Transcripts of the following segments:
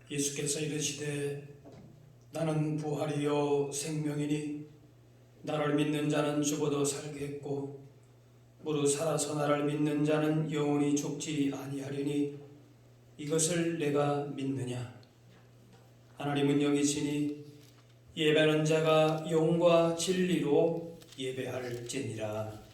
예수께서 이르시되 나는 부활이요 생명이니 나를 믿는 자는 죽어도 살겠고 무릇 살아서 나를 믿는 자는 영원히 죽지 아니하리니 이것을 내가 믿느냐. 하나님은 영이시니 예배하는 자가 영과 진리로 예배할지니라.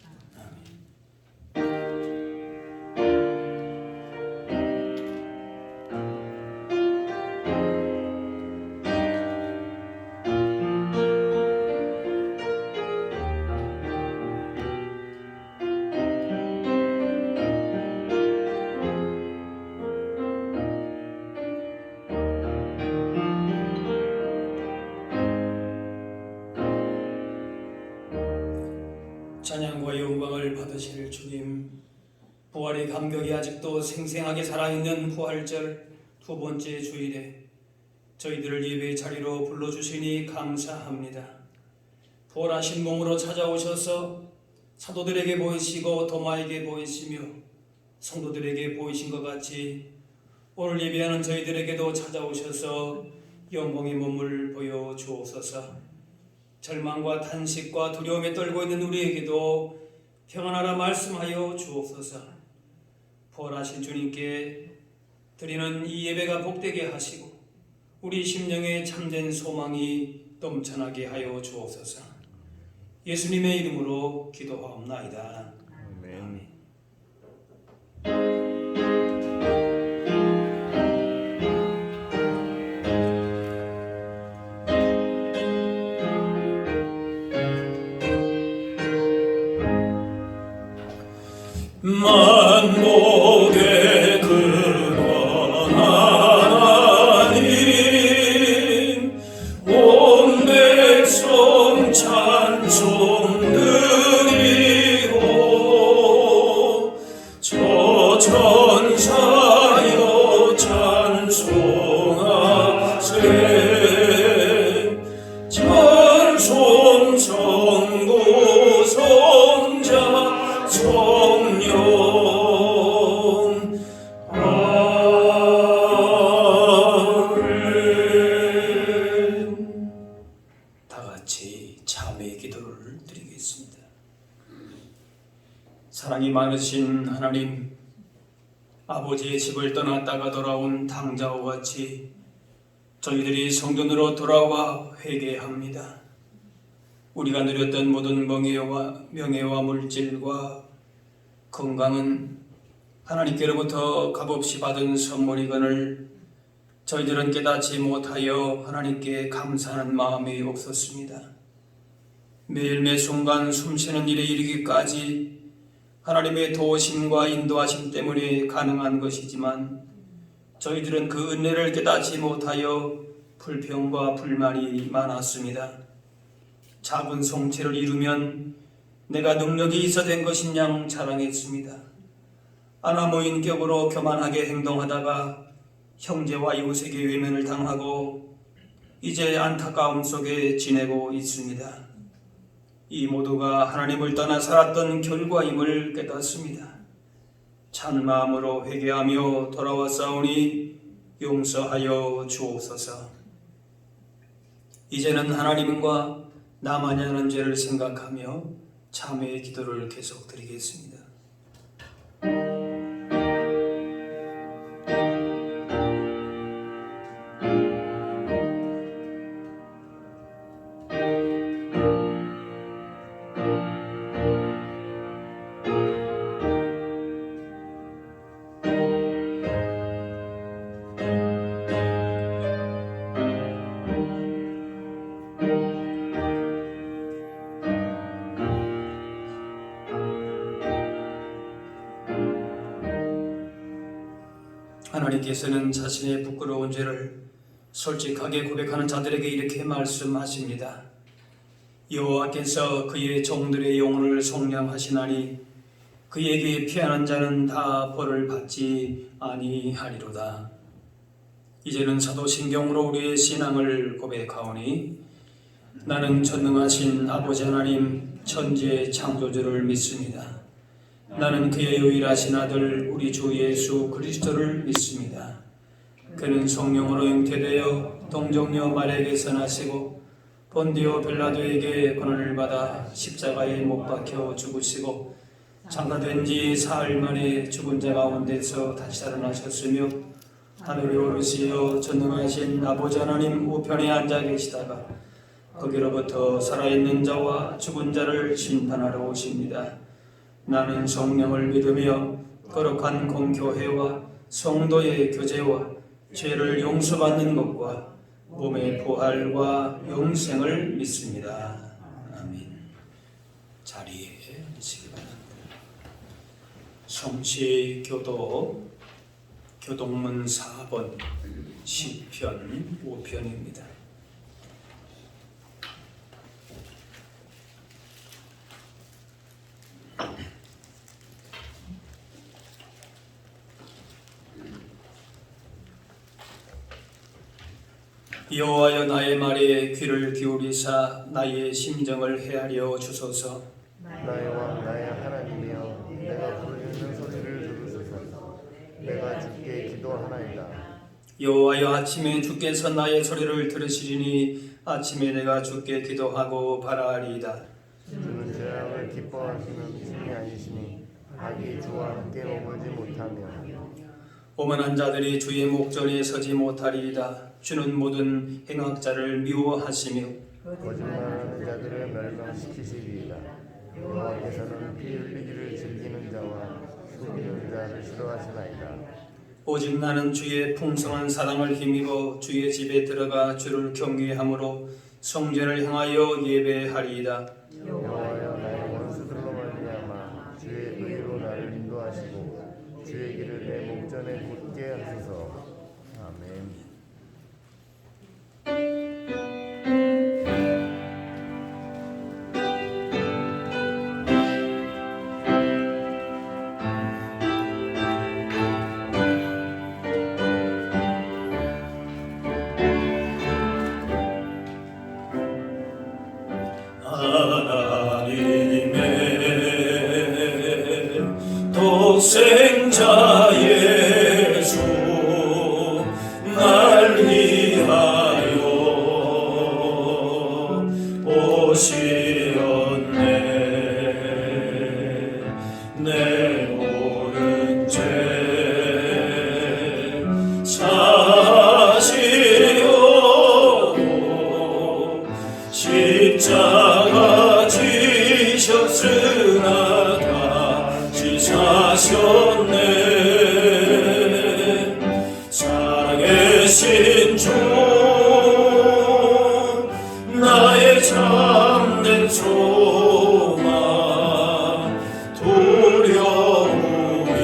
찬양과 영광을 받으실 주님, 부활의 감격이 아직도 생생하게 살아있는 부활절 두 번째 주일에 저희들을 예배의 자리로 불러주시니 감사합니다. 부활하신 몸으로 찾아오셔서 사도들에게 보이시고 도마에게 보이시며 성도들에게 보이신 것 같이 오늘 예배하는 저희들에게도 찾아오셔서 영광의 몸을 보여주옵소서. 절망과 탄식과 두려움에 떨고 있는 우리에게도 평안하라 말씀하여 주옵소서. 부활하신 주님께 드리는 이 예배가 복되게 하시고 우리 심령에 참된 소망이 넘쳐나게 하여 주옵소서. 예수님의 이름으로 기도하옵나이다. 아멘. 만복의 근원 하나님 온 백성 찬송 드리고 저 천사여 찬송하세 찬송 성부 성자 성령 아멘. 다같이 참회의 기도를 드리겠습니다. 사랑이 많으신 하나님, 아버지의 집을 떠났다가 돌아온 당자와 같이 저희들이 성전으로 돌아와 회개합니다. 우리가 누렸던 모든 명예와 물질과 건강은 하나님께로부터 값없이 받은 선물이거늘 저희들은 깨닫지 못하여 하나님께 감사하는 마음이 없었습니다. 매일 매순간 숨쉬는 일에 이르기까지 하나님의 도우심과 인도하심 때문에 가능한 것이지만 저희들은 그 은혜를 깨닫지 못하여 불평과 불만이 많았습니다. 작은 성체를 이루면 내가 능력이 있어 된 것인 양 자랑했습니다. 아나무인격으로 교만하게 행동하다가 형제와 이웃에게 외면을 당하고 이제 안타까움 속에 지내고 있습니다. 이 모두가 하나님을 떠나 살았던 결과임을 깨닫습니다. 찬 마음으로 회개하며 돌아왔사오니 용서하여 주옵소서. 이제는 하나님과 나만이 하는 죄를 생각하며 참회의 기도를 계속 드리겠습니다. 하나님께서는 자신의 부끄러운 죄를 솔직하게 고백하는 자들에게 이렇게 말씀하십니다. 여호와께서 그의 종들의 영혼을 속량하시나니 그에게 피하는 자는 다 벌을 받지 아니하리로다. 이제는 사도신경으로 우리의 신앙을 고백하오니 나는 전능하신 아버지 하나님 천지의 창조주를 믿습니다. 나는 그의 유일하신 아들 우리 주 예수 그리스도를 믿습니다. 그는 성령으로 잉태되어 동정녀 마리아에게서 나시고 본디오 빌라도에게 고난을 받아 십자가에 못 박혀 죽으시고 장가된 지 사흘 만에 죽은 자 가운데서 다시 살아나셨으며 하늘에 오르시어 전능하신 아버지 하나님 우편에 앉아 계시다가 거기로부터 살아있는 자와 죽은 자를 심판하러 오십니다. 나는 성령을 믿으며 거룩한 공교회와 성도의 교제와 죄를 용서받는 것과 몸의 부활과 영생을 믿습니다. 아멘. 자리에 앉으시기 바랍니다. 성시교도 교동문 4번 시편 5편입니다. 여호와여 나의 말에 귀를 기울이사 나의 심정을 헤아려 주소서. 나의 왕 나의 하나님이여 내가 부르짖는 소리를 들으소서. 내가 주께 기도하나이다. 여호와여 아침에 주께서 나의 소리를 들으시리니 아침에 내가 주께 기도하고 바라리이다. 주는 죄악을 기뻐하시는 신이 아니시니 악이 주와 함께 머물지 못하며 오만한 자들이 주의 목전에 서지 못하리이다. 주는 모든 행악자를 미워하시며 거짓말하는 자들을 멸망시키시리이다. 여호와께서는 피 흘리기를 즐기는 자와 속이는 자를 싫어하시나이다. 오직 나는 주의 풍성한 사랑을 힘입어 주의 집에 들어가 주를 경외함으로 성전을 향하여 예배하리이다. 여호와여 나의 원수들로 말미암아 주의 의로 나를 인도하시고 주의 길을 내 목전에 굳게 하소서. 아멘. 하나님의 독생자 예수 날 위하여 오시었네. 내 모든 죄 사시려고 십자가 지셨으나 다시 사셨네. 살아계신 주 나의 참된 소망 두려움이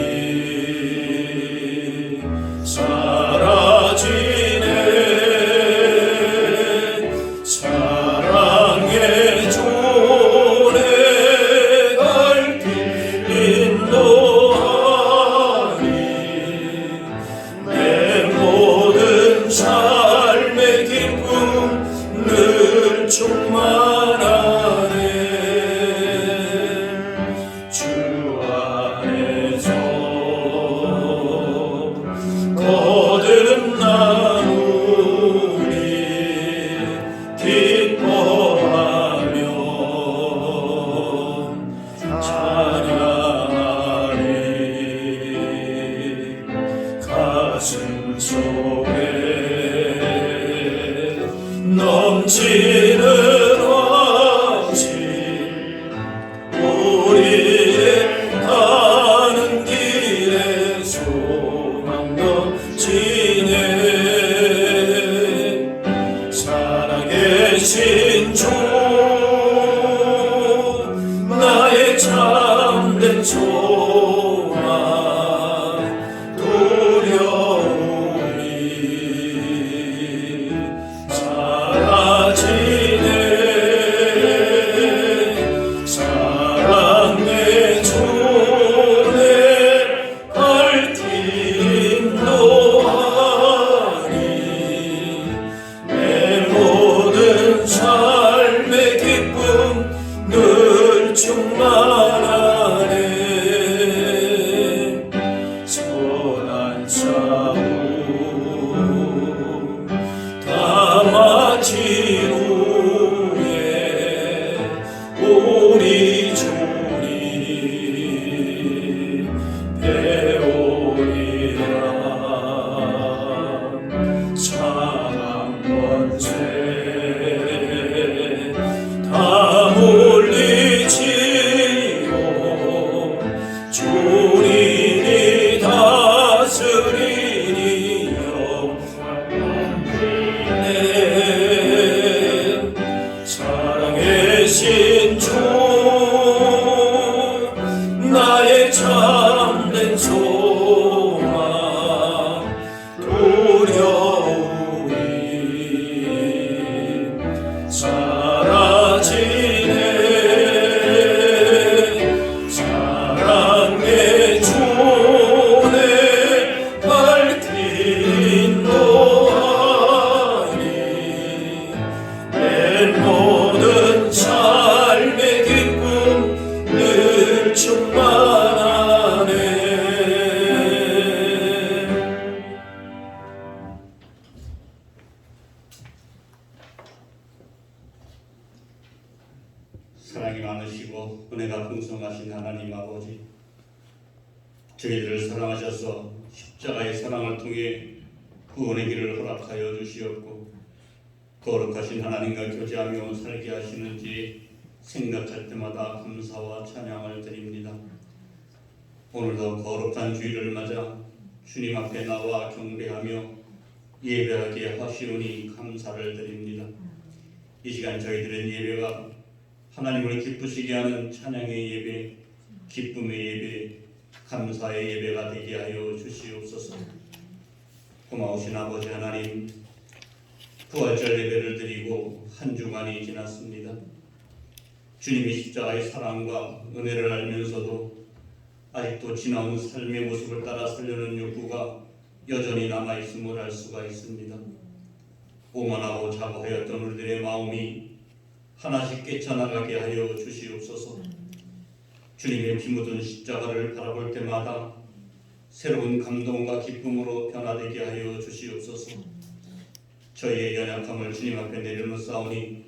사라지네. 사랑의 주 내 갈 길 인도하니 내 모든 삶의 기쁨 늘 충만하네. 주 안에서 거듭나누니 기뻐하며 찬양하리. 가슴 속에 넘치는 확신 우리의 가는 길에 소망 넘치네. 살아계신 주 나의 참된 소망 두려움이 사라지네. 사랑의 주 내 갈 길 인도하니 내 모든 삶 대신 주 나의 참된 소망 두려움이 사라지네 사랑의 주내 밝힌도 하니 내 모든 삶의 기쁨 늘 충만하네. 사랑이 많으시고 은혜가 풍성하신 하나님 아버지, 저희들을 사랑하셔서 십자가의 사랑을 통해 구원의 길을 허락하여 주시었고 거룩하신 하나님과 교제하며 살게 하시는지 생각할 때마다 감사와 찬양을 드립니다. 오늘도 거룩한 주일을 맞아 주님 앞에 나와 경배하며 예배하게 하시오니 감사를 드립니다. 이 시간 저희들은 예배가 하나님을 기쁘시게 하는 찬양의 예배, 기쁨의 예배, 감사의 예배가 되게 하여 주시옵소서. 고마우신 아버지 하나님, 부활절 예배를 드리고 한 주간이 지났습니다. 주님이 십자가의 사랑과 은혜를 알면서도 아직도 지나온 삶의 모습을 따라 살려는 욕구가 여전히 남아있음을 알 수가 있습니다. 오만하고 자고하였던 우리들의 마음이 하나씩 깨쳐나가게 하여 주시옵소서. 주님의 피 묻은 십자가를 바라볼 때마다 새로운 감동과 기쁨으로 변화되게 하여 주시옵소서. 저희의 연약함을 주님 앞에 내려놓사오니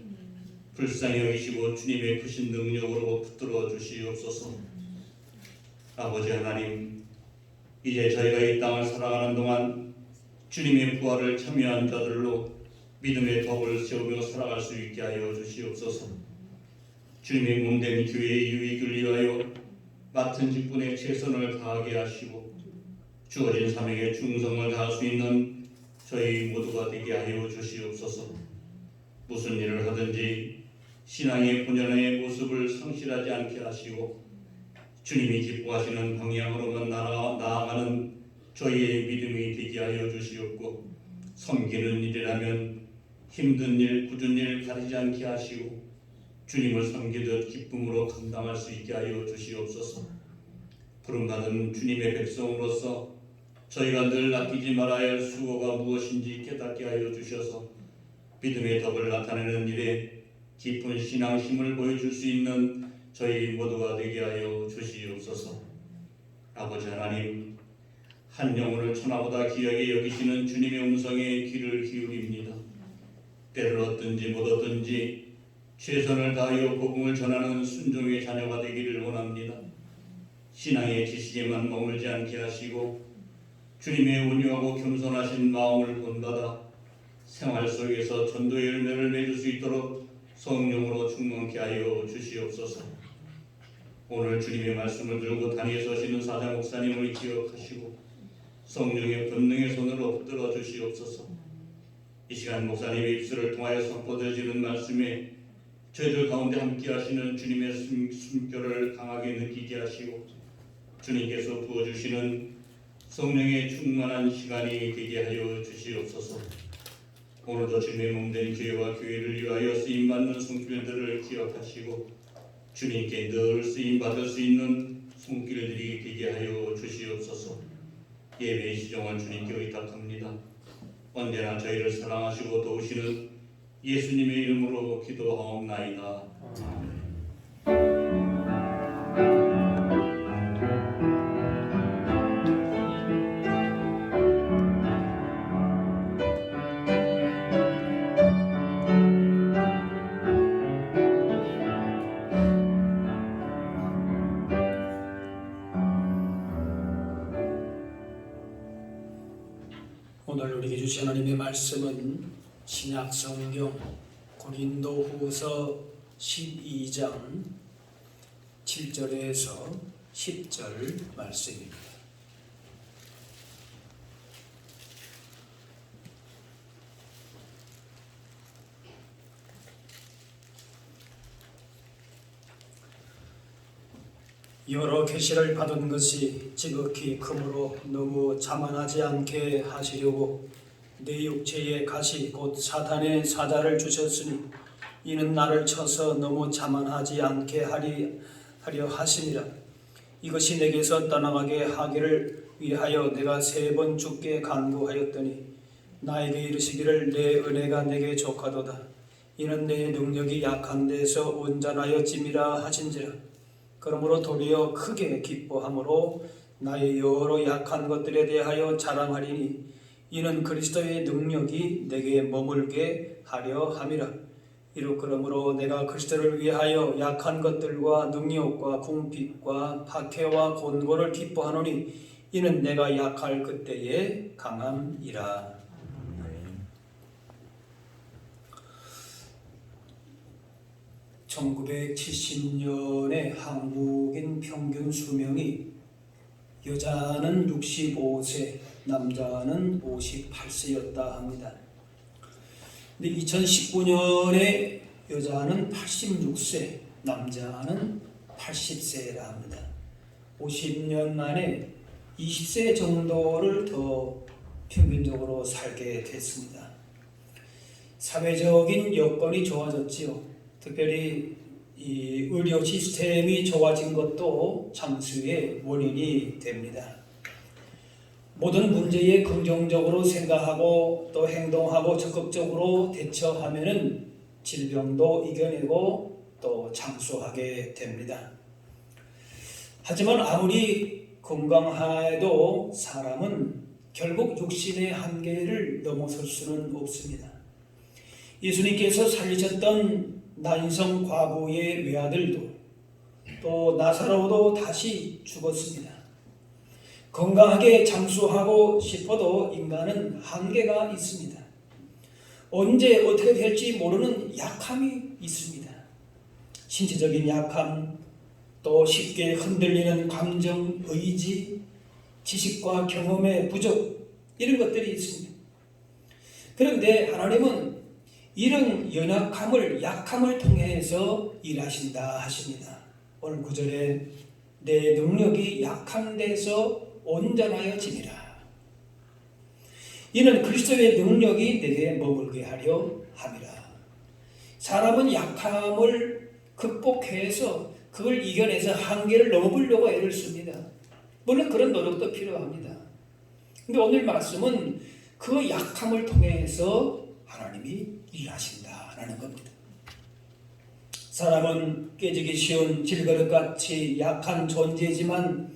불쌍히 여기시고 주님의 크신 능력으로 붙들어 주시옵소서. 아버지 하나님, 이제 저희가 이 땅을 살아가는 동안 주님의 부활을 참여한 자들로 믿음의 덕을 세우며 살아갈 수 있게 하여 주시옵소서. 주님의 몸된 교회의 유익을 위하여 맡은 직분에 최선을 다하게 하시고 주어진 사명에 충성을 다할 수 있는 저희 모두가 되게 하여 주시옵소서. 무슨 일을 하든지 신앙의 본연의 모습을 상실하지 않게 하시고 주님이 기뻐하시는 방향으로만 나아가는 저희의 믿음이 되게 하여 주시옵고, 섬기는 일이라면 힘든 일, 굳은 일 가리지 않게 하시고 주님을 섬기듯 기쁨으로 감당할 수 있게 하여 주시옵소서. 부름받은 주님의 백성으로서 저희가 늘 아끼지 말아야 할 수고가 무엇인지 깨닫게 하여 주셔서 믿음의 덕을 나타내는 일에 깊은 신앙심을 보여줄 수 있는 저희 모두가 되게 하여 주시옵소서. 아버지 하나님, 한 영혼을 천하보다 귀하게 여기시는 주님의 음성에 귀를 기울입니다. 때를 얻든지 못 얻든지 최선을 다하여 복음을 전하는 순종의 자녀가 되기를 원합니다. 신앙의 지식에만 머물지 않게 하시고 주님의 온유하고 겸손하신 마음을 본받아 생활 속에서 전도의 열매를 맺을 수 있도록 성령으로 충만케 하여 주시옵소서. 오늘 주님의 말씀을 들고 단위에 서시는 사자 목사님을 기억하시고 성령의 권능의 손으로 붙들어 주시옵소서. 이 시간 목사님의 입술을 통하여 선포되어지는 말씀에 저희들 가운데 함께 하시는 주님의 숨결을 강하게 느끼게 하시고 주님께서 부어주시는 성령의 충만한 시간이 되게 하여 주시옵소서. 오늘도 주님의 몸된 교회와 교회를 위하여 쓰임받는 성교회들을 기억하시고 주님께 늘 쓰임받을 수 있는 손길들이 되게 하여 주시옵소서. 예배의 시종을 주님께 의탁합니다. 언제나 저희를 사랑하시고 도우시는 예수님의 이름으로 기도하옵나이다. 오늘 우리에게 주신 하나님의 말씀은 신약 성경 고린도후서 12장 7절에서 10절 말씀입니다. 여러 계시를 받은 것이 지극히 크므로 너무 자만하지 않게 하시려고 내 육체에 가시 곧 사탄의 사자를 주셨으니 이는 나를 쳐서 너무 자만하지 않게 하려 하심이라. 이것이 내게서 떠나가게 하기를 위하여 내가 3번 주께 간구하였더니 나에게 이르시기를 내 은혜가 내게 족하도다. 이는 내 능력이 약한 데서 온전하여짐이라 하신지라. 그러므로 도리어 크게 기뻐함으로 나의 여러 약한 것들에 대하여 자랑하리니 이는 그리스도의 능력이 내게 머물게 하려 함이라. 이로 그러므로 내가 그리스도를 위하여 약한 것들과 능력과 궁핍과 박해와 곤고를 기뻐하노니 이는 내가 약할 그때에 강함이라. 1970년에 한국인 평균 수명이 여자는 65세, 남자는 58세였다 합니다. 근데 2019년에 여자는 86세, 남자는 80세라 합니다. 50년 만에 20세 정도를 더 평균적으로 살게 됐습니다. 사회적인 여건이 좋아졌지요. 특별히 이 의료 시스템이 좋아진 것도 장수의 원인이 됩니다. 모든 문제에 긍정적으로 생각하고 또 행동하고 적극적으로 대처하면은 질병도 이겨내고 또 장수하게 됩니다. 하지만 아무리 건강해도 사람은 결국 육신의 한계를 넘어설 수는 없습니다. 예수님께서 살리셨던 난성 과부의 외아들도 또 나사로도 다시 죽었습니다. 건강하게 장수하고 싶어도 인간은 한계가 있습니다. 언제 어떻게 될지 모르는 약함이 있습니다. 신체적인 약함, 또 쉽게 흔들리는 감정, 의지, 지식과 경험의 부족, 이런 것들이 있습니다. 그런데 하나님은 이런 연약함을, 약함을 통해서 일하신다 하십니다. 오늘 9절에 내 능력이 약한 데서 온전하여짐이라. 이는 그리스도의 능력이 내게 머물게 하려 함이라. 사람은 약함을 극복해서 그걸 이겨내서 한계를 넘어보려고 애를 씁니다. 물론 그런 노력도 필요합니다. 근데 오늘 말씀은 그 약함을 통해서 하나님이 일하신다라는 겁니다. 사람은 깨지기 쉬운 질그릇같이 약한 존재지만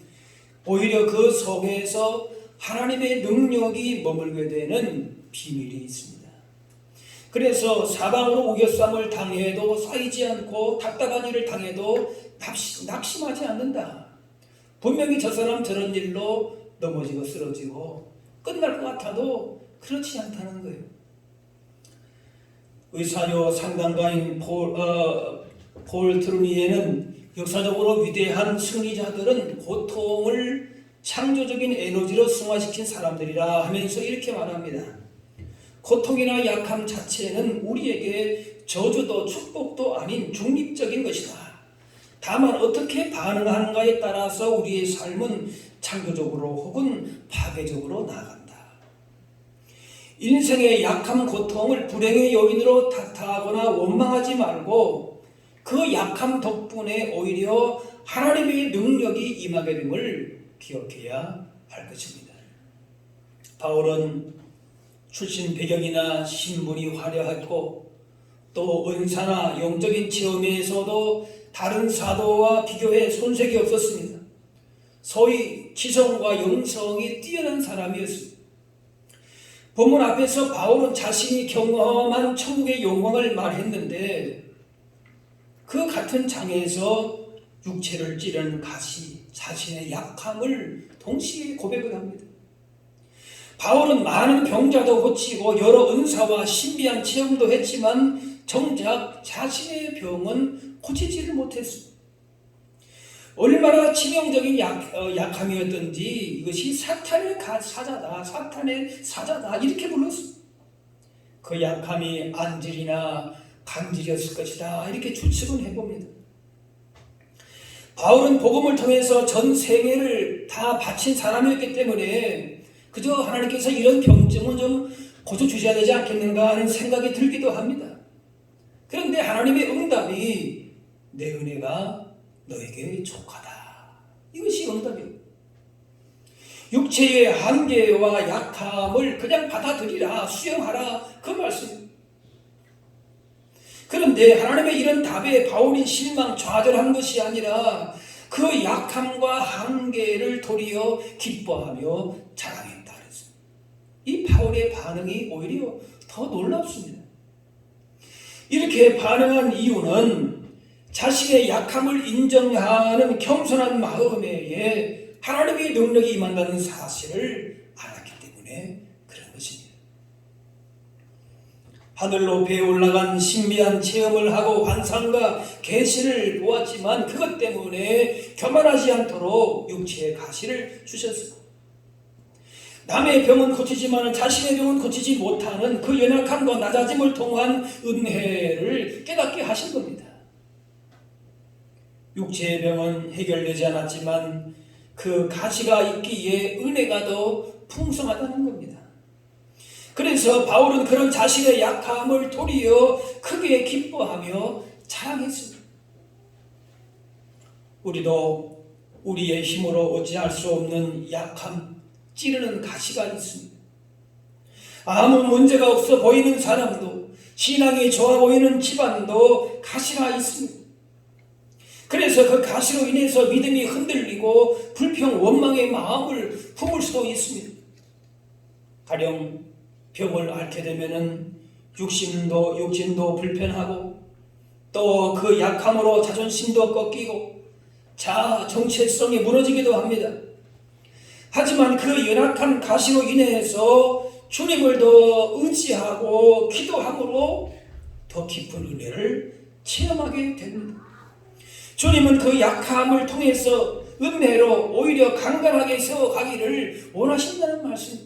오히려 그 속에서 하나님의 능력이 머물게 되는 비밀이 있습니다. 그래서 사방으로 우겨쌈을 당해도 쌓이지 않고 답답한 일을 당해도 낙심하지 않는다. 분명히 저 사람 저런 일로 넘어지고 쓰러지고 끝날 것 같아도 그렇지 않다는 거예요. 의사요 상담가인 폴 트루니에는 역사적으로 위대한 승리자들은 고통을 창조적인 에너지로 승화시킨 사람들이라 하면서 이렇게 말합니다. 고통이나 약함 자체는 우리에게 저주도 축복도 아닌 중립적인 것이다. 다만 어떻게 반응하는가에 따라서 우리의 삶은 창조적으로 혹은 파괴적으로 나아간다. 인생의 약함 고통을 불행의 요인으로 탓하거나 원망하지 말고 그 약함 덕분에 오히려 하나님의 능력이 임하게 됨을 기억해야 할 것입니다. 바울은 출신 배경이나 신분이 화려하고 또 은사나 영적인 체험에서도 다른 사도와 비교해 손색이 없었습니다. 소위 지성과 영성이 뛰어난 사람이었습니다. 본문 앞에서 바울은 자신이 경험한 천국의 영광을 말했는데 그 같은 장에서 육체를 찌르는 가시, 자신의 약함을 동시에 고백을 합니다. 바울은 많은 병자도 고치고 여러 은사와 신비한 체험도 했지만 정작 자신의 병은 고치지를 못했습니다. 얼마나 치명적인 약함이었던지 이것이 사탄의 사자다, 사탄의 사자다 이렇게 불렀습니다. 그 약함이 안질이나 간질이었을 것이다 이렇게 추측은 해봅니다. 바울은 복음을 통해서 전 생애를 다 바친 사람이었기 때문에 그저 하나님께서 이런 병증은 좀 고쳐주셔야 되지 않겠는가 하는 생각이 들기도 합니다. 그런데 하나님의 응답이 내 은혜가 너에게 족하다. 이것이 응답이에요. 육체의 한계와 약함을 그냥 받아들이라, 수용하라, 그 말씀. 그런데 하나님의 이런 답에 바울이 실망, 좌절한 것이 아니라 그 약함과 한계를 도리어 기뻐하며 자랑했다 그랬어요. 이 바울의 반응이 오히려 더 놀랍습니다. 이렇게 반응한 이유는 자신의 약함을 인정하는 겸손한 마음에 하나님의 능력이 임한다는 사실을 알았기 때문에 그런 것입니다. 하늘 높이에 올라간 신비한 체험을 하고 환상과 계시를 보았지만 그것 때문에 교만하지 않도록 육체의 가시를 주셨습니다. 남의 병은 고치지만 자신의 병은 고치지 못하는 그 연약함과 낮아짐을 통한 은혜를 깨닫게 하신 겁니다. 육체의 병은 해결되지 않았지만 그 가시가 있기에 은혜가 더 풍성하다는 겁니다. 그래서 바울은 그런 자신의 약함을 도리어 크게 기뻐하며 자랑했습니다. 우리도 우리의 힘으로 어찌할 수 없는 약함, 찌르는 가시가 있습니다. 아무 문제가 없어 보이는 사람도, 신앙이 좋아 보이는 집안도 가시가 있습니다. 그래서 그 가시로 인해서 믿음이 흔들리고 불평, 원망의 마음을 품을 수도 있습니다. 가령 병을 앓게 되면은 육신도 불편하고 또 그 약함으로 자존심도 꺾이고 자아 정체성이 무너지기도 합니다. 하지만 그 연약한 가시로 인해서 주님을 더 의지하고 기도함으로 더 깊은 은혜를 체험하게 됩니다. 주님은 그 약함을 통해서 은혜로 오히려 강건하게 세워가기를 원하신다는 말씀.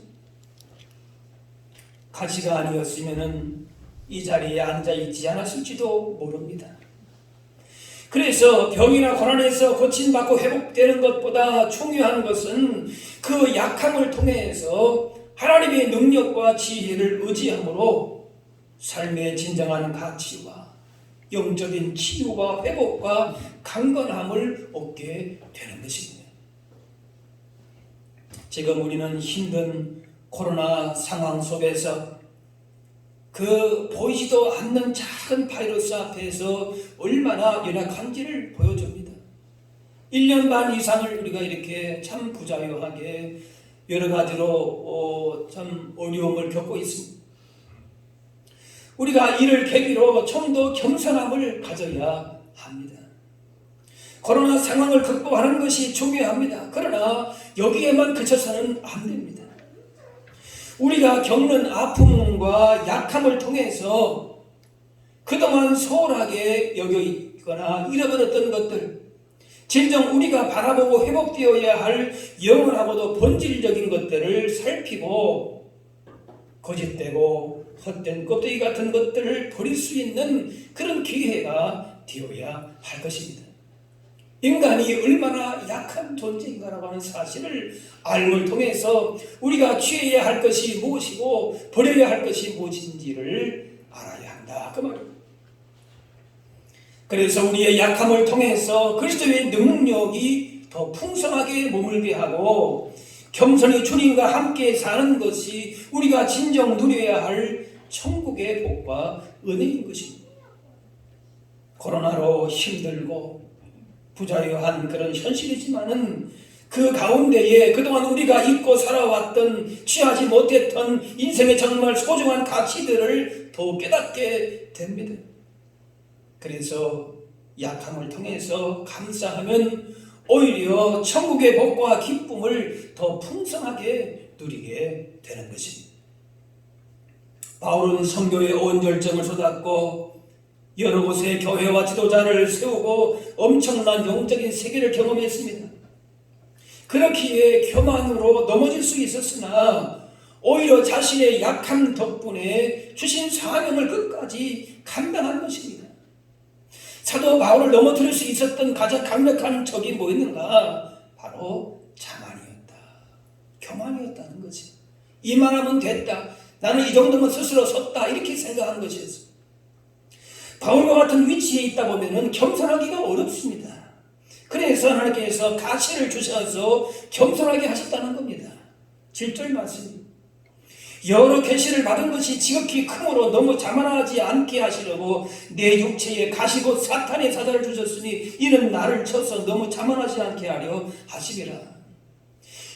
가시가 아니었으면 이 자리에 앉아있지 않았을지도 모릅니다. 그래서 병이나 고난에서 고침받고 회복되는 것보다 중요한 것은 그 약함을 통해서 하나님의 능력과 지혜를 의지함으로 삶의 진정한 가치와 영적인 치유와 회복과 강건함을 얻게 되는 것입니다. 지금 우리는 힘든 코로나 상황 속에서 그 보이지도 않는 작은 바이러스 앞에서 얼마나 연약한지를 보여줍니다. 1년 반 이상을 우리가 이렇게 참 부자유하게 여러 가지로 참 어려움을 겪고 있습니다. 우리가 이를 계기로 좀 더 겸손함을 가져야 합니다. 코로나 상황을 극복하는 것이 중요합니다. 그러나 여기에만 그쳐서는 안 됩니다. 우리가 겪는 아픔과 약함을 통해서 그동안 소홀하게 여겨있거나 잃어버렸던 것들, 진정 우리가 바라보고 회복되어야 할 영원하고도 본질적인 것들을 살피고 거짓되고 헛된 껍데기 같은 것들을 버릴 수 있는 그런 기회가 되어야 할 것입니다. 인간이 얼마나 약한 존재인가라고 하는 사실을 알음을 통해서 우리가 취해야 할 것이 무엇이고 버려야 할 것이 무엇인지를 알아야 한다, 그 말입니다. 그래서 우리의 약함을 통해서 그리스도의 능력이 더 풍성하게 머물게 하고 겸손히 주님과 함께 사는 것이 우리가 진정 누려야 할 천국의 복과 은혜인 것입니다. 코로나로 힘들고 부자유한 그런 현실이지만은 그 가운데에 그동안 우리가 잊고 살아왔던 취하지 못했던 인생의 정말 소중한 가치들을 더 깨닫게 됩니다. 그래서 약함을 통해서 감사하면 오히려 천국의 복과 기쁨을 더 풍성하게 누리게 되는 것입니다. 바울은 선교에 온 열정을 쏟았고 여러 곳에 교회와 지도자를 세우고 엄청난 영적인 세계를 경험했습니다. 그렇기에 교만으로 넘어질 수 있었으나 오히려 자신의 약함 덕분에 주신 사명을 끝까지 감당한 것입니다. 사도 바울을 넘어뜨릴 수 있었던 가장 강력한 적이 뭐였는가? 바로 자만이었다. 교만이었다는 거지. 이만하면 됐다. 나는 이 정도면 스스로 섰다. 이렇게 생각한 것이었어. 바울과 같은 위치에 있다 보면은 겸손하기가 어렵습니다. 그래서 하나님께서 가시를 주셔서 겸손하게 하셨다는 겁니다. 7절 말씀. 여러 계시를 받은 것이 지극히 크므로 너무 자만하지 않게 하시려고 내 육체에 가시 곧 사탄의 사자를 주셨으니 이는 나를 쳐서 너무 자만하지 않게 하려 하심이라.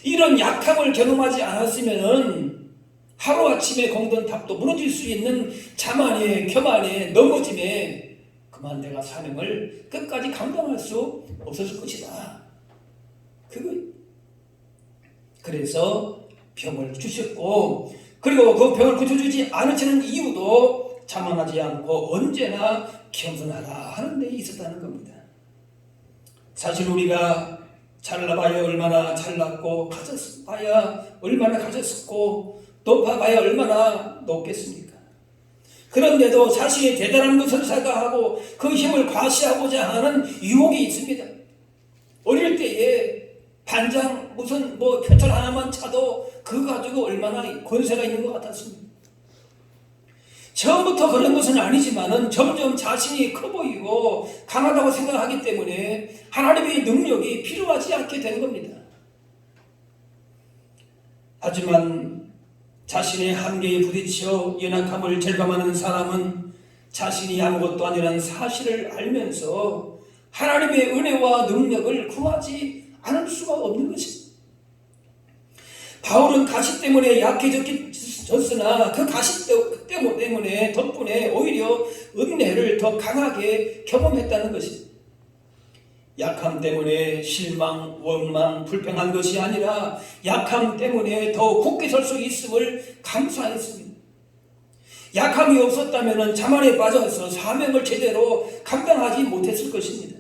이런 약함을 경험하지 않았으면은 하루아침에 공던 탑도 무너질 수 있는 자만에 교만에 넘어짐에 그만 내가 사명을 끝까지 감당할 수 없었을 것이다. 그래서 병을 주셨고, 그리고 그 병을 고쳐주지 않으시는 이유도 자만하지 않고 언제나 겸손하라 하는 데 있었다는 겁니다. 사실 우리가 잘나봐야 얼마나 잘났고 가졌봐야 얼마나 가졌었고 높아봐야 얼마나 높겠습니까? 그런데도 자신이 대단한 것을 생각하고 그 힘을 과시하고자 하는 유혹이 있습니다. 어릴 때에 반장 무슨 표철 하나만 차도 그거 가지고 얼마나 권세가 있는 것 같았습니다. 처음부터 그런 것은 아니지만은 점점 자신이 커 보이고 강하다고 생각하기 때문에 하나님의 능력이 필요하지 않게 된 겁니다. 하지만 자신의 한계에 부딪혀 연약함을 절감하는 사람은 자신이 아무것도 아니라는 사실을 알면서 하나님의 은혜와 능력을 구하지 않을 수가 없는 것입니다. 바울은 가시 때문에 약해졌으나 그 가시 때문에 덕분에 오히려 은혜를 더 강하게 경험했다는 것입니다. 약함 때문에 실망, 원망, 불평한 것이 아니라 약함 때문에 더 굳게 설 수 있음을 감사했습니다. 약함이 없었다면 자만에 빠져서 사명을 제대로 감당하지 못했을 것입니다.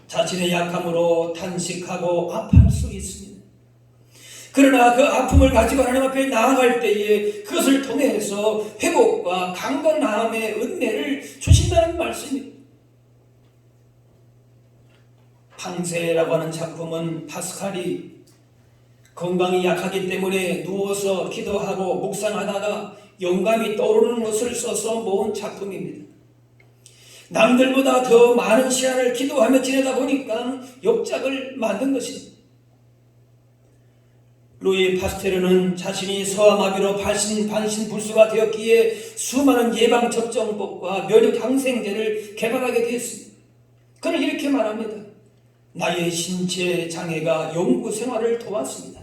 자신의 약함으로 탄식하고 아파할 수 있습니다. 그러나 그 아픔을 가지고 하나님 앞에 나아갈 때에 그것을 통해서 회복과 강건함의 은혜를 주신다는 말씀입니다. 방세라고 하는 작품은 파스칼이 건강이 약하기 때문에 누워서 기도하고 묵상하다가 영감이 떠오르는 것을 써서 모은 작품입니다. 남들보다 더 많은 시간을 기도하며 지내다 보니까 역작을 만든 것입니다. 루이 파스테르는 자신이 소아마비로 반신불수가 되었기에 수많은 예방접종법과 면역항생제를 개발하게 되었습니다. 그는 이렇게 말합니다. 나의 신체 장애가 연구 생활을 도왔습니다.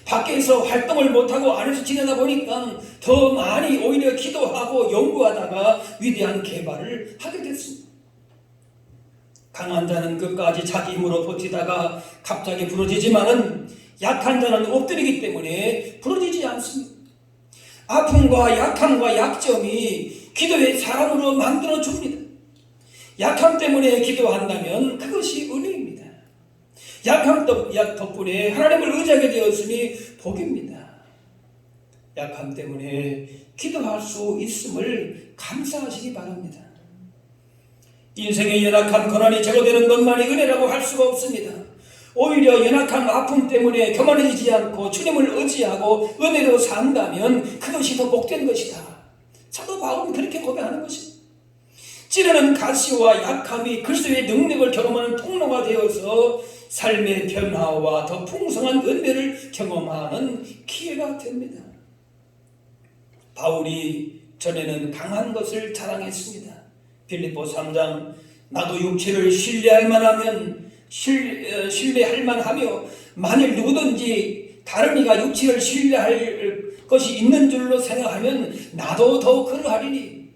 밖에서 활동을 못하고 안에서 지내다 보니까 더 많이 오히려 기도하고 연구하다가 위대한 개발을 하게 됐습니다. 강한 자는 끝까지 자기 힘으로 버티다가 갑자기 부러지지만은 약한 자는 엎드리기 때문에 부러지지 않습니다. 아픔과 약함과 약점이 기도의 사람으로 만들어줍니다. 약함 때문에 기도한다면 그것이 은혜입니다. 약함 덕분에 하나님을 의지하게 되었으니 복입니다. 약함 때문에 기도할 수 있음을 감사하시기 바랍니다. 인생의 연약함 고난이 제거되는 것만이 은혜라고 할 수가 없습니다. 오히려 연약함 아픔 때문에 교만해지지 않고 주님을 의지하고 은혜로 산다면 그것이 더 복된 것이다. 사도 바울은 그렇게 고백하는 것입니다. 찌르는 가시와 약함이 그리스도의 능력을 경험하는 통로가 되어서 삶의 변화와 더 풍성한 은혜를 경험하는 기회가 됩니다. 바울이 전에는 강한 것을 자랑했습니다. 빌립보 3장 나도 육체를 신뢰할 만하면 신뢰할 만하며 만일 누구든지 다른 이가 육체를 신뢰할 것이 있는 줄로 생각하면 나도 더욱 그러하리니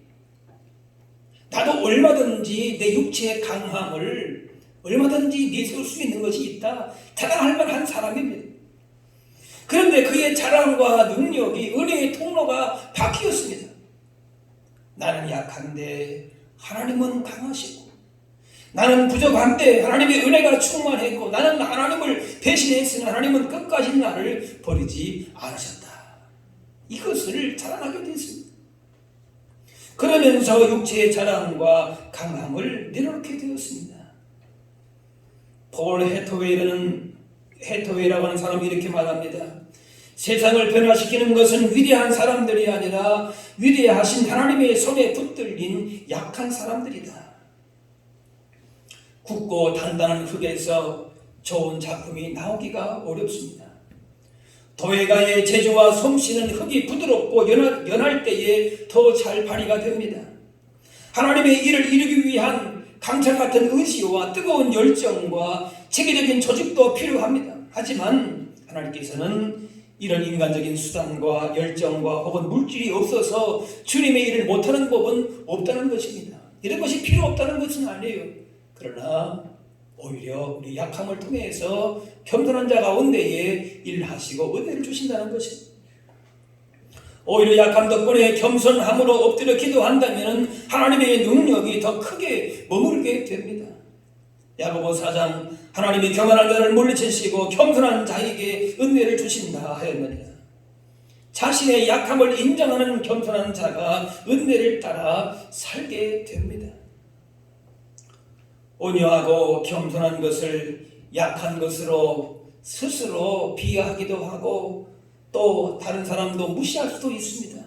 나도 얼마든지 내 육체의 강함을 얼마든지 내세울 수 있는 것이 있다. 자랑할 만한 사람입니다. 그런데 그의 자랑과 능력이 은혜의 통로가 바뀌었습니다. 나는 약한데 하나님은 강하시고 나는 부족한데 하나님의 은혜가 충만했고 나는 하나님을 배신했으나 하나님은 끝까지 나를 버리지 않으셨다. 이것을 자랑하게 됐습니다. 그러면서 육체의 자랑과 강함을 내려놓게 되었습니다. 폴 해터웨이라고 하는 사람이 이렇게 말합니다. 세상을 변화시키는 것은 위대한 사람들이 아니라 위대하신 하나님의 손에 붙들린 약한 사람들이다. 굳고 단단한 흙에서 좋은 작품이 나오기가 어렵습니다. 도예가의 재주와 솜씨는 흙이 부드럽고 연할 때에 더 잘 발휘가 됩니다. 하나님의 일을 이루기 위한 강철 같은 의지와 뜨거운 열정과 체계적인 조직도 필요합니다. 하지만 하나님께서는 이런 인간적인 수단과 열정과 혹은 물질이 없어서 주님의 일을 못하는 법은 없다는 것입니다. 이런 것이 필요 없다는 것은 아니에요. 그러나 오히려 우리 약함을 통해서 겸손한 자 가운데에 일하시고 은혜를 주신다는 것입니다. 오히려 약함 덕분에 겸손함으로 엎드려 기도한다면 하나님의 능력이 더 크게 머물게 됩니다. 야고보 4장 하나님이 교만한 자를 물리치시고 겸손한 자에게 은혜를 주신다 하였느니라. 자신의 약함을 인정하는 겸손한 자가 은혜를 따라 살게 됩니다. 온유하고 겸손한 것을 약한 것으로 스스로 비하하기도 하고 또 다른 사람도 무시할 수도 있습니다.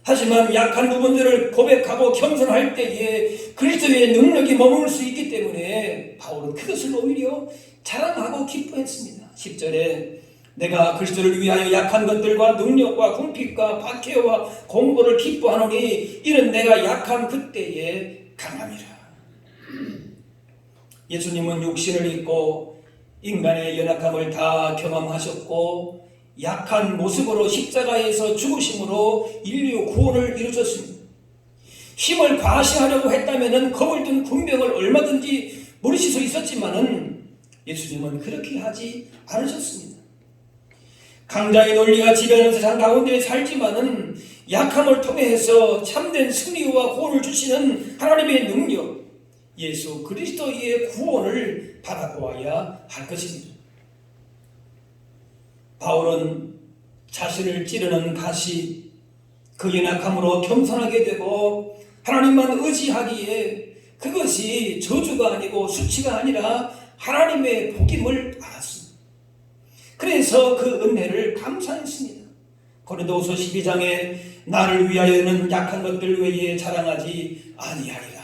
하지만 약한 부분들을 고백하고 겸손할 때에 그리스도의 능력이 머물 수 있기 때문에 바울은 그것을 오히려 자랑하고 기뻐했습니다. 10절에 내가 그리스도를 위하여 약한 것들과 능력과 궁핍과 박해와 공고를 기뻐하노니 이는 내가 약한 그때에 강함이라. 예수님은 육신을 입고 인간의 연약함을 다 경험하셨고 약한 모습으로 십자가에서 죽으심으로 인류 구원을 이루셨습니다. 힘을 과시하려고 했다면 겁을 든 군병을 얼마든지 물리칠 수 있었지만은 예수님은 그렇게 하지 않으셨습니다. 강자의 논리가 지배하는 세상 가운데 살지만은 약함을 통해서 참된 승리와 구원을 주시는 하나님의 능력, 예수 그리스도의 구원을 바라보아야 할 것입니다. 바울은 자신을 찌르는 가시, 그 연약함으로 겸손하게 되고 하나님만 의지하기에 그것이 저주가 아니고 수치가 아니라 하나님의 복임을 알았습니다. 그래서 그 은혜를 감사했습니다. 고린도후서 12장에 나를 위하여는 약한 것들 외에 자랑하지 아니하리라.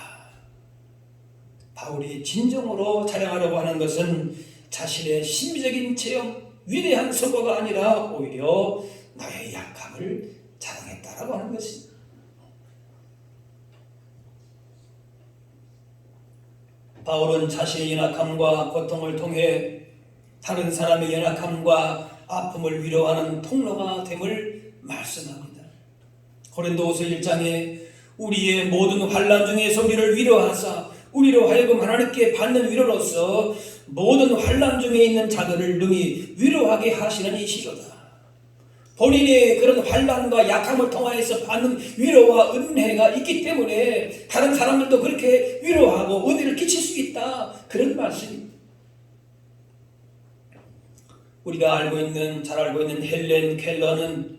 바울이 진정으로 자랑하려고 하는 것은 자신의 심리적인 체험, 위대한 성과가 아니라 오히려 나의 약함을 자랑했다라고 하는 것입니다. 바울은 자신의 연약함과 고통을 통해 다른 사람의 연약함과 아픔을 위로하는 통로가 됨을 말씀합니다. 고린도후서 1장에 우리의 모든 환난 중에서 우리를 위로하사 우리로 하여금 하나님께 받는 위로로서 모든 환난 중에 있는 자들을 능히 위로하게 하시는 이시로다. 본인의 그런 환난과 약함을 통하여서 받는 위로와 은혜가 있기 때문에 다른 사람들도 그렇게 위로하고 은혜를 끼칠 수 있다. 그런 말씀입니다. 우리가 잘 알고 있는 헬렌 켈러는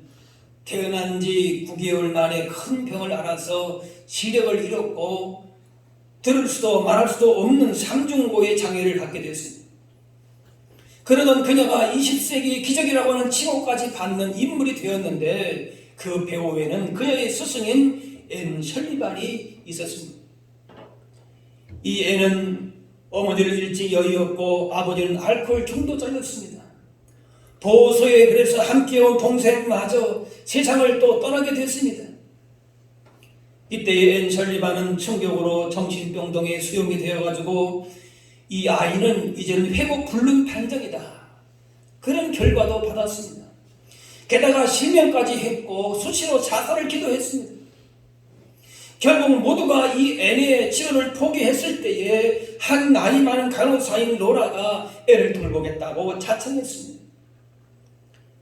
태어난 지 9개월 만에 큰 병을 앓아서 시력을 잃었고 들을 수도 말할 수도 없는 상중고의 장애를 갖게 됐습니다. 그러던 그녀가 20세기 기적이라고 하는 칭호까지 받는 인물이 되었는데 그 배후에는 그녀의 스승인 앤 셜리반이 있었습니다. 이 앤은 어머니를 일찍 여의었고 아버지는 알코올 중독자였습니다. 보호소에 그래서 함께온 동생마저 세상을 또 떠나게 됐습니다. 이때의 앤 셜리반은 충격으로 정신병동에 수용이 되어가지고 이 아이는 이제는 회복 불능 판정이다. 그런 결과도 받았습니다. 게다가 실명까지 했고 수시로 자살을 기도했습니다. 결국 모두가 이 앤의 치료를 포기했을 때에 한 나이 많은 간호사인 로라가 애를 돌보겠다고 자청했습니다.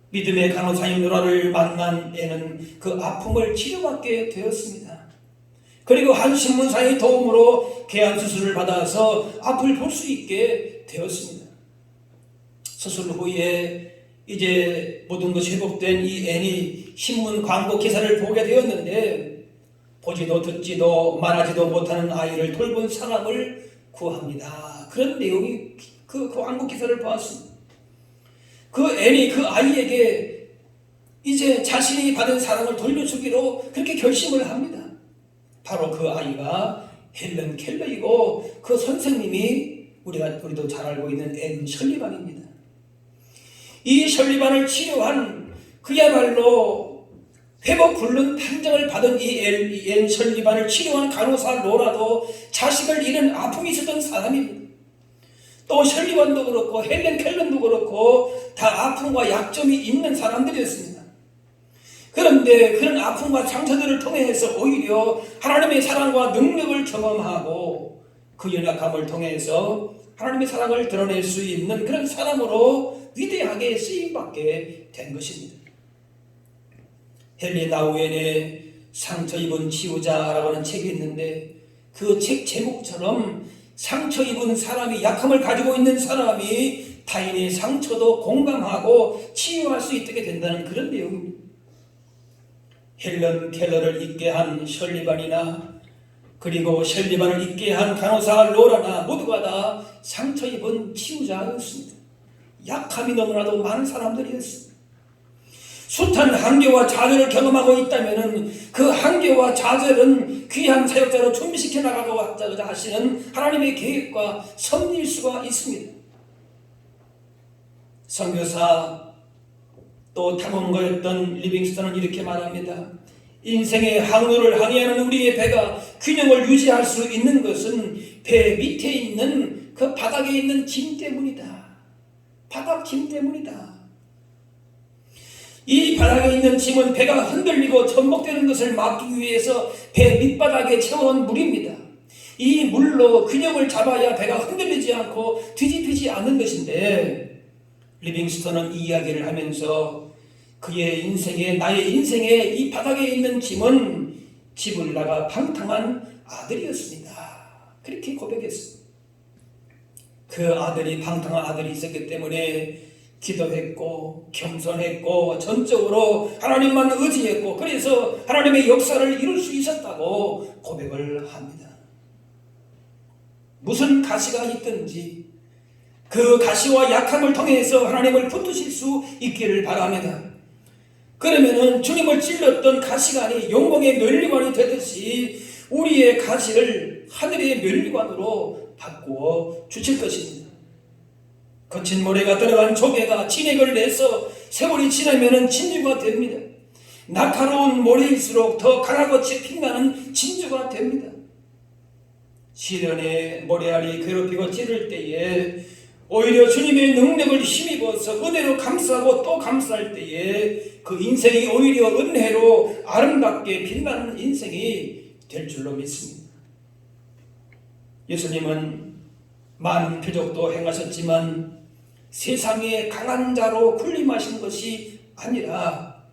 믿음의 간호사인 로라를 만난 앤은 그 아픔을 치료받게 되었습니다. 그리고 한 신문사의 도움으로 개안 수술을 받아서 앞을 볼 수 있게 되었습니다. 수술 후에 이제 모든 것이 회복된 이 앤이 신문 광고 기사를 보게 되었는데 보지도 듣지도 말하지도 못하는 아이를 돌본 사람을 구합니다. 그런 내용이 그 한국 기사를 보았습니다. 그 앤이 그 아이에게 이제 자신이 받은 사랑을 돌려주기로 그렇게 결심을 합니다. 바로 그 아이가 헬런 켈러이고 그 선생님이 우리도 잘 알고 있는 앤 설리반입니다. 이 설리반을 치료한 그야말로 회복 불능 판정을 받은 이 앤 설리반을 치료한 간호사 로라도 자식을 잃은 아픔이 있었던 사람입니다. 또 설리반도 그렇고 헬렌 켈런도 그렇고 다 아픔과 약점이 있는 사람들이었습니다. 그런데 그런 아픔과 상처들을 통해서 오히려 하나님의 사랑과 능력을 경험하고 그 연약함을 통해서 하나님의 사랑을 드러낼 수 있는 그런 사람으로 위대하게 쓰임받게 된 것입니다. 헨리 나우엔의 상처 입은 치유자라고 하는 책이 있는데 그 책 제목처럼 상처 입은 사람이, 약함을 가지고 있는 사람이 타인의 상처도 공감하고 치유할 수 있게 된다는 그런 내용입니다. 헬런 켈러를 잊게 한 설리반이나 그리고 설리반을 잊게 한 간호사 로라나 모두가 다 상처 입은 치유자였습니다. 약함이 너무나도 많은 사람들이었습니다. 숱한 한계와 좌절을 경험하고 있다면 그 한계와 좌절은 귀한 사역자로 준비시켜 나가고자 하시는 하나님의 계획과 섭리일 수가 있습니다. 선교사 또 탐험가였던 리빙스턴은 이렇게 말합니다. 인생의 항로를 항해하는 우리의 배가 균형을 유지할 수 있는 것은 배 밑에 있는 그 바닥에 있는 짐 때문이다. 바닥 짐 때문이다. 이 바닥에 있는 짐은 배가 흔들리고 전복되는 것을 막기 위해서 배 밑바닥에 채워놓은 물입니다. 이 물로 균형을 잡아야 배가 흔들리지 않고 뒤집히지 않는 것인데, 리빙스턴은 이 이야기를 하면서 그의 인생에, 나의 인생에 이 바닥에 있는 짐은 집을 나가 방탕한 아들이었습니다. 그렇게 고백했습니다. 그 아들이 방탕한 아들이 있었기 때문에 기도했고 겸손했고 전적으로 하나님만 의지했고 그래서 하나님의 역사를 이룰 수 있었다고 고백을 합니다. 무슨 가시가 있든지 그 가시와 약함을 통해서 하나님을 붙드실 수 있기를 바랍니다. 그러면은 주님을 찔렀던 가시관이 용봉의 면류관이 되듯이 우리의 가시를 하늘의 면류관으로 바꾸어 주실 것입니다. 거친 모래가 들어간 조개가 진액을 내서 세월이 지나면 진주가 됩니다. 날카로운 모래일수록 더 강하고 빛나는 진주가 됩니다. 시련의 모래알이 괴롭히고 찌를 때에 오히려 주님의 능력을 힘입어서 은혜로 감싸고 또 감쌀 때에 그 인생이 오히려 은혜로 아름답게 빛나는 인생이 될 줄로 믿습니다. 예수님은 많은 표적도 행하셨지만 세상에 강한 자로 군림하신 것이 아니라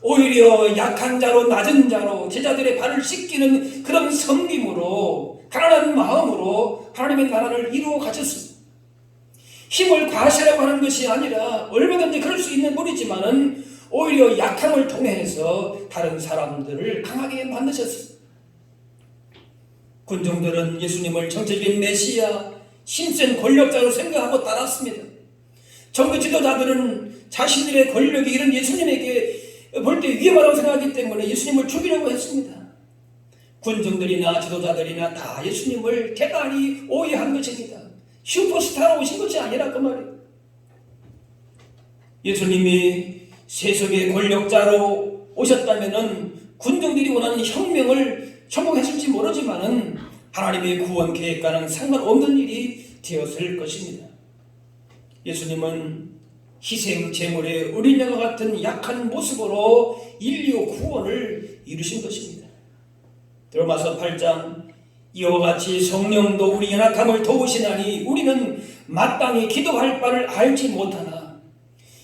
오히려 약한 자로, 낮은 자로 제자들의 발을 씻기는 그런 섬김으로, 가난한 마음으로 하나님의 나라를 이루어 가셨습니다. 힘을 과시하려고 하는 것이 아니라 얼마든지 그럴 수 있는 분이지만은 오히려 약함을 통해서 다른 사람들을 강하게 만드셨습니다. 군중들은 예수님을 정치적인 메시아, 힘센 권력자로 생각하고 따랐습니다. 정부 지도자들은 자신들의 권력이 이런 예수님에게 볼 때 위험하다고 생각하기 때문에 예수님을 죽이려고 했습니다. 군중들이나 지도자들이나 다 예수님을 대단히 오해한 것입니다. 슈퍼스타로 오신 것이 아니라 그 말이에요. 예수님이 세속의 권력자로 오셨다면은 군중들이 원하는 혁명을 성공했을지 모르지만은 하나님의 구원 계획과는 상관없는 일이 되었을 것입니다. 예수님은 희생 제물의 어린 양과 같은 약한 모습으로 인류 구원을 이루신 것입니다. 로마서 8장 이와 같이 성령도 우리 연약함을 도우시나니 우리는 마땅히 기도할 바를 알지 못하나,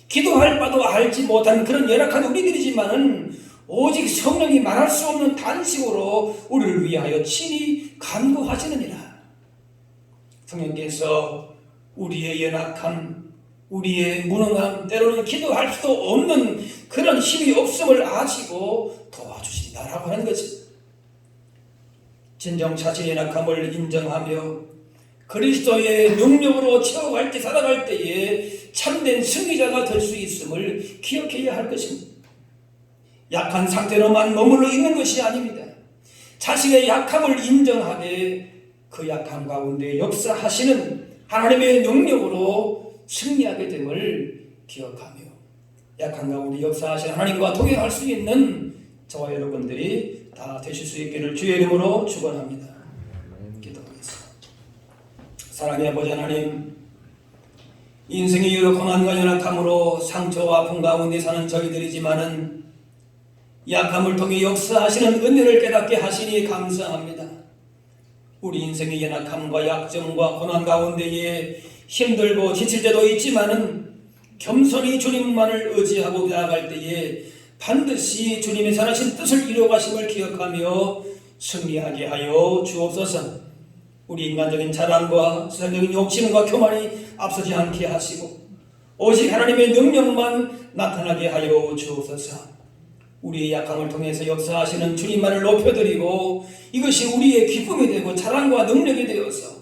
기도할 바도 알지 못한 그런 연약한 우리들이지만은 오직 성령이 말할 수 없는 단식으로 우리를 위하여 친히 간구하시느니라. 성령께서 우리의 연약함, 우리의 무능함, 때로는 기도할 수도 없는 그런 힘이 없음을 아시고 도와주신다라고 하는 것입니다. 진정 자신의 약함을 인정하며 그리스도의 능력으로 채워갈 때 살아갈 때에 참된 승리자가 될 수 있음을 기억해야 할 것입니다. 약한 상태로만 머물러 있는 것이 아닙니다. 자신의 약함을 인정하되 그 약함 가운데 역사하시는 하나님의 능력으로 승리하게 됨을 기억하며 약한 가운데 역사하시는 하나님과 동행할 수 있는 저와 여러분들이 다 되실 수 있기를 주의 이름으로 축원합니다. 기도하겠습니다. 사랑의 아버지 하나님, 인생이 여러 고난과 연약함으로 상처와 아픔 가운데 사는 저희들이지만은 약함을 통해 역사하시는 은혜를 깨닫게 하시니 감사합니다. 우리 인생의 연약함과 약점과 고난 가운데에 힘들고 지칠 때도 있지만은 겸손히 주님만을 의지하고 나아갈 때에 반드시 주님의 선하신 뜻을 이루어가심을 기억하며 승리하게 하여 주옵소서. 우리 인간적인 자랑과 세상적인 욕심과 교만이 앞서지 않게 하시고 오직 하나님의 능력만 나타나게 하여 주옵소서. 우리의 약함을 통해서 역사하시는 주님만을 높여드리고 이것이 우리의 기쁨이 되고 자랑과 능력이 되어서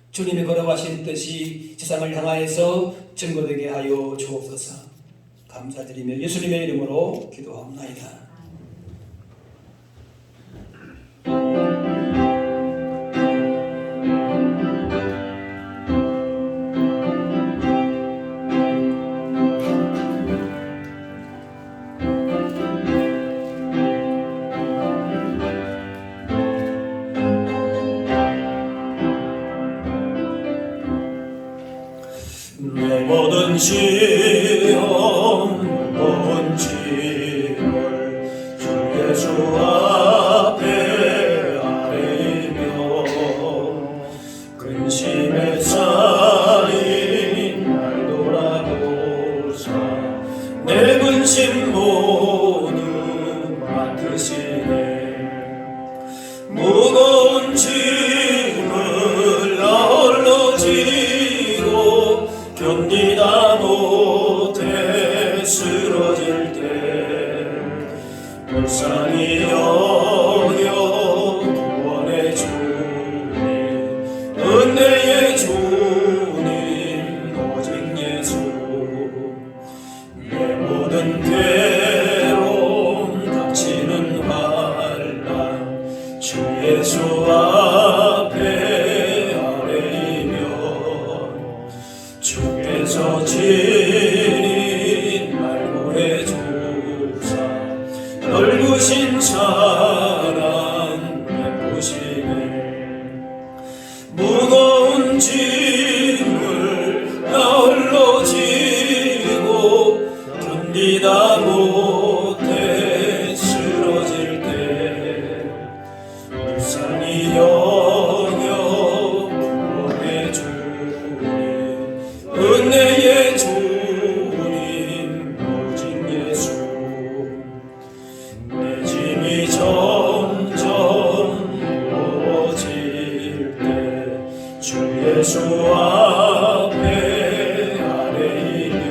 주님이 걸어가신 뜻이 세상을 향하여서 증거되게 하여 주옵소서. 감사드리며 예수님의 이름으로 기도합나이다. 내 모든 시험 무거운 짐을 주 예수 앞에 아뢰며 근심에 쌓인 날 돌아보사 내 근심 모두 맡으시네. 무거운 짐을 나 홀로 지고 견디다 못해 쓰러질 때 불쌍히 여겨 구원의 주님 은혜의 주님 오직 예수 내 모든 괴로움 닥치는 환난 주 예수 앞에 아뢰며 주께서 진인 말고해 주사 넓으신 사랑 베푸시네. 무거운 짐을 나 홀로 지고 견디다 못해 쓰러질 때 불쌍히 여겨 구원해 주니 은혜의 주님 오직 예수 내 짐이 점점 무거워질 때 주 예수 앞에 아뢰이며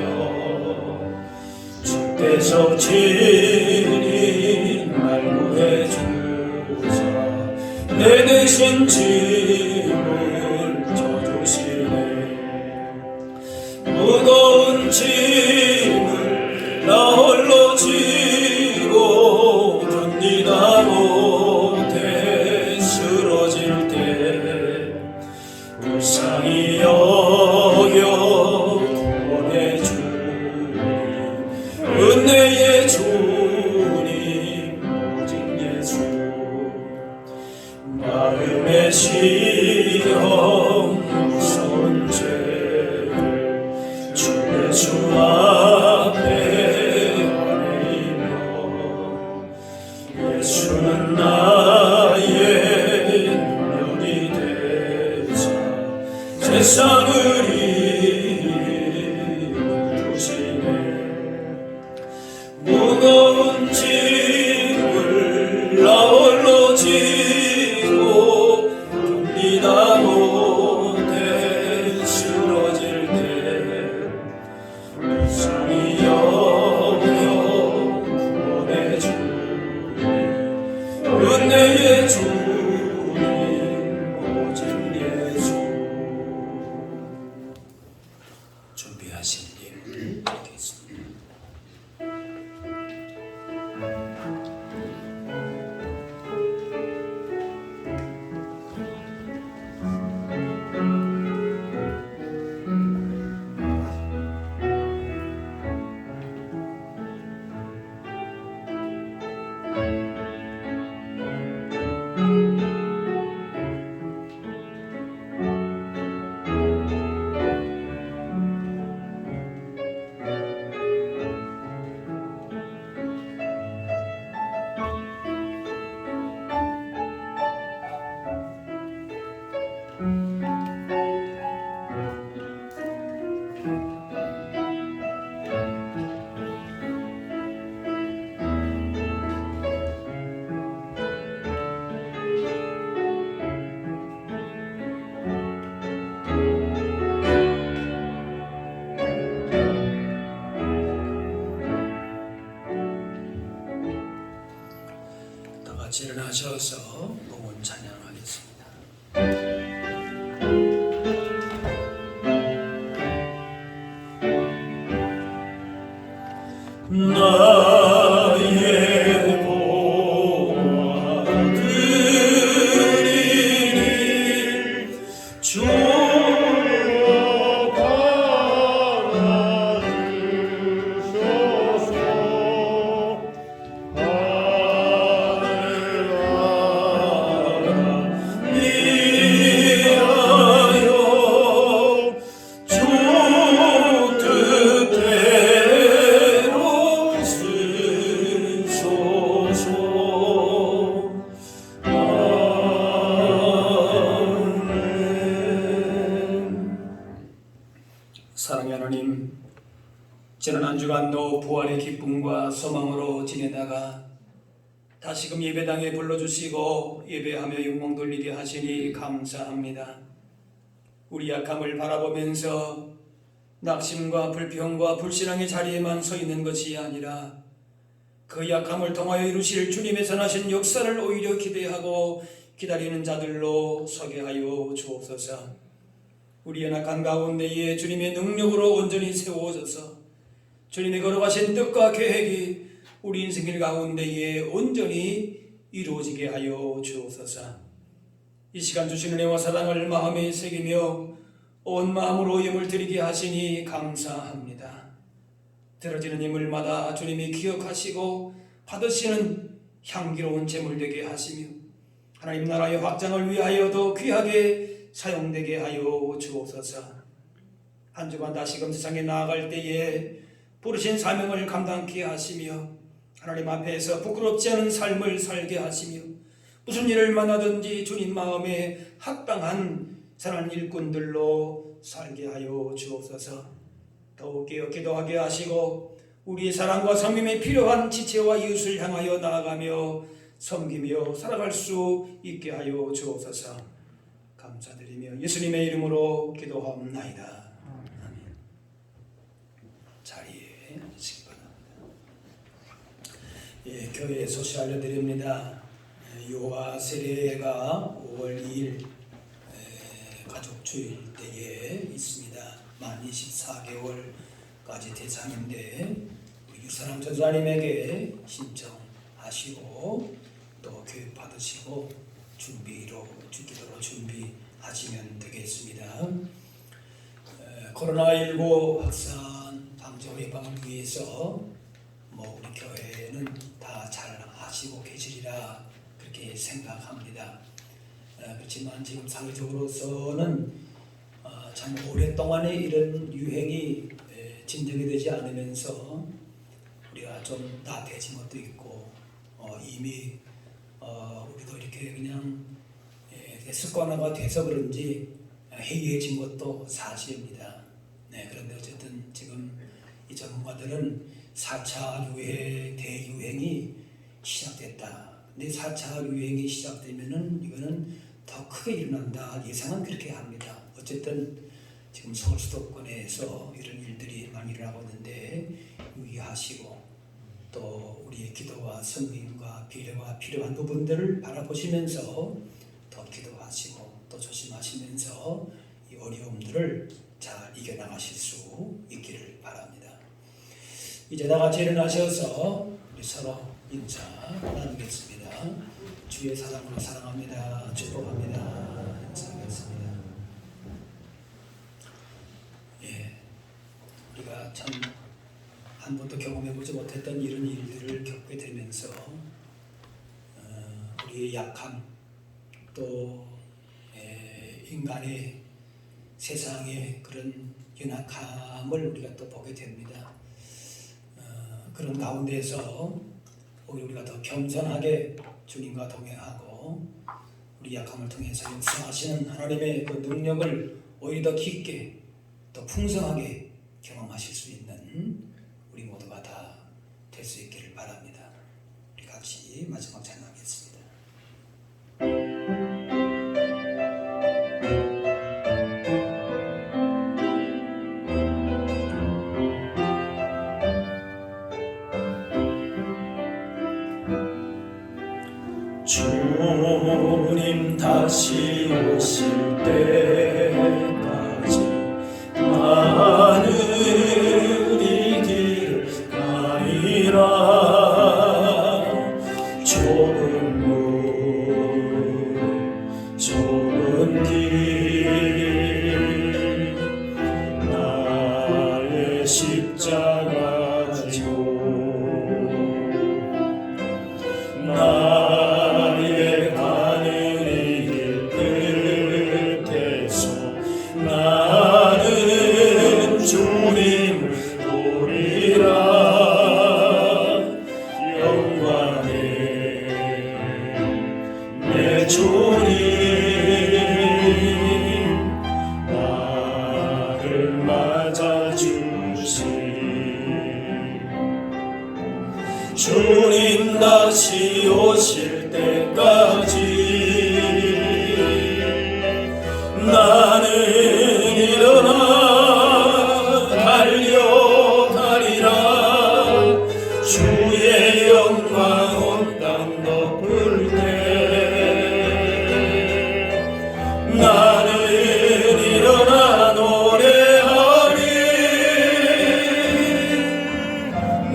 주께서 친히 말구해 주사 내 대신 짐을 져주시네. 무거운 짐을 나 홀로 지고 견디다 못해 쓰러질 때 불쌍히 여겨 구원해 주니 은혜의 주님 오직 예수 마음의 시험 무서운 죄를 주 예수 앞에 아뢰며 예수는 나의 능력이 되사 세상을 이루시네. 무거운 짐을 나 홀로 지고 견디다 못해 쓰러질 때 불쌍히 여겨 구원해 주니 은혜의 주님 같이 일어나셔서 복음 찬양하겠습니다. 나의 보아드리니 주여 사랑의 하나님, 지난 한 주간도 부활의 기쁨과 소망으로 지내다가 다시금 예배당에 불러주시고 예배하며 영광 돌리게 하시니 감사합니다. 우리 약함을 바라보면서 낙심과 불평과 불신앙의 자리에만 서 있는 것이 아니라 그 약함을 통하여 이루실 주님의 선하신 역사를 오히려 기대하고 기다리는 자들로 서게 하여 주옵소서. 우리 연약한 가운데에 주님의 능력으로 온전히 세워져서 주님이 걸어가신 뜻과 계획이 우리 인생길 가운데에 온전히 이루어지게 하여 주옵소서. 이 시간 주신 은혜와 사랑을 마음에 새기며 온 마음으로 예물 드리게 하시니 감사합니다. 들어지는 예물마다 주님이 기억하시고 받으시는 향기로운 제물 되게 하시며 하나님 나라의 확장을 위하여도 귀하게 사용되게 하여 주옵소서. 한 주간 다시금 세상에 나아갈 때에 부르신 사명을 감당케 하시며 하나님 앞에서 부끄럽지 않은 삶을 살게 하시며 무슨 일을 만나든지 주님 마음에 합당한 선한 일꾼들로 살게 하여 주옵소서. 더욱 깨어 기도하게 하시고 우리의 사랑과 섬김에 필요한 지체와 이웃을 향하여 나아가며 섬기며 살아갈 수 있게 하여 주옵소서. 감사드리며 예수님의 이름으로 기도하옵나이다. 아멘. 자리에 앉으시기 바랍니다. 교회 소식 알려드립니다. 유아 세례가 5월 2일 가족 주일 때에 있습니다. 만 24개월까지 대상인데 유사람 전사님에게 신청하시고 또 교육 받으시고 기도로 준비하시면 되겠습니다. 코로나19 확산 방지 예방을 위해서 우리 교회는 다 잘 하시고 계시리라 그렇게 생각합니다. 그렇지만 지금 사회적으로서는 참 오랫동안에 이런 유행이 진정이 되지 않으면서 우리가 좀 나태해진 것도 있고 이미 우리도 이렇게 그냥 습관화가 돼서 그런지 해이해진 것도 사실입니다. 그런데 어쨌든 지금 이 전문가들은 4차 대유행이 시작됐다. 근데 4차 유행이 시작되면은 이거는 더 크게 일어난다. 예상은 그렇게 합니다. 어쨌든 지금 서울 수도권에서 이런 일들이 많이 일어나고 있는데 유의하시고 또 우리의 기도와 섬김과 비례가 필요한 부분들을 바라보시면서 더 기도하시고 또 조심하시면서 이 어려움들을 잘 이겨나가실 수 있기를 바랍니다. 이제 다 같이 일어나셔서 우리 서로 인사 나누겠습니다. 주의 사랑으로 사랑합니다. 축복합니다. 인사하겠습니다. 우리가 참 한 번도 경험해보지 못했던 이런 일들을 겪게 되면서 우리의 약함 또 인간의 세상의 그런 연약함을 우리가 또 보게 됩니다. 그런 가운데에서 우리가 더 겸손하게 주님과 동행하고 우리 약함을 통해서 역사하시는 하나님의 그 능력을 오히려 더 깊게 더 풍성하게 경험하실 수 있는 우리 모두가 다 될 수 있기를 바랍니다. 우리 같이 마지막 찬양하겠습니다. 주님 다시 오실 때까지 나는 이 길 가리라. 좁은 문 좁은 길 나의 십자가 지고 나의 가는 이 길 끝에서 나는 주님을 보리라. 영광의 내 주님 나를 맞아주시리. 주님 다시 오실 때까지 나는 일어나 달려가리라. 주의 영광 온 땅 덮을 때 나는 일어나 노래하리.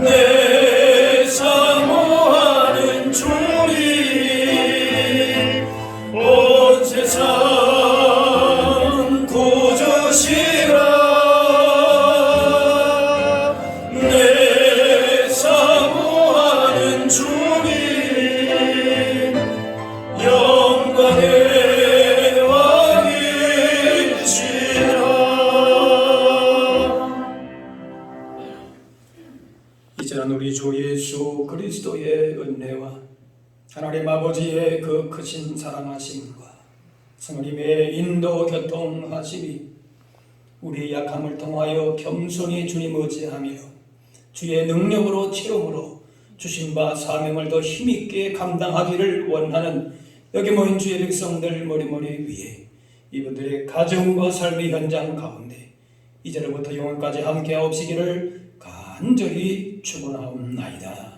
내 사모하는 주님 온 세상 구주시라. 내 사모하는 주님 영광의 왕이시라. 이제는 우리 주 예수 그리스도의 은혜와 하나님 아버지의 그 크신 사랑하심과 성령님의 인도 교통하심이 우리의 약함을 통하여 겸손히 주님 의지하며 주의 능력으로 채움으로 주신 바 사명을 더 힘있게 감당하기를 원하는 여기 모인 주의 백성들 머리머리 위에 이분들의 가정과 삶의 현장 가운데 이제로부터 영원까지 함께 하옵시기를 간절히 축원하옵나이다.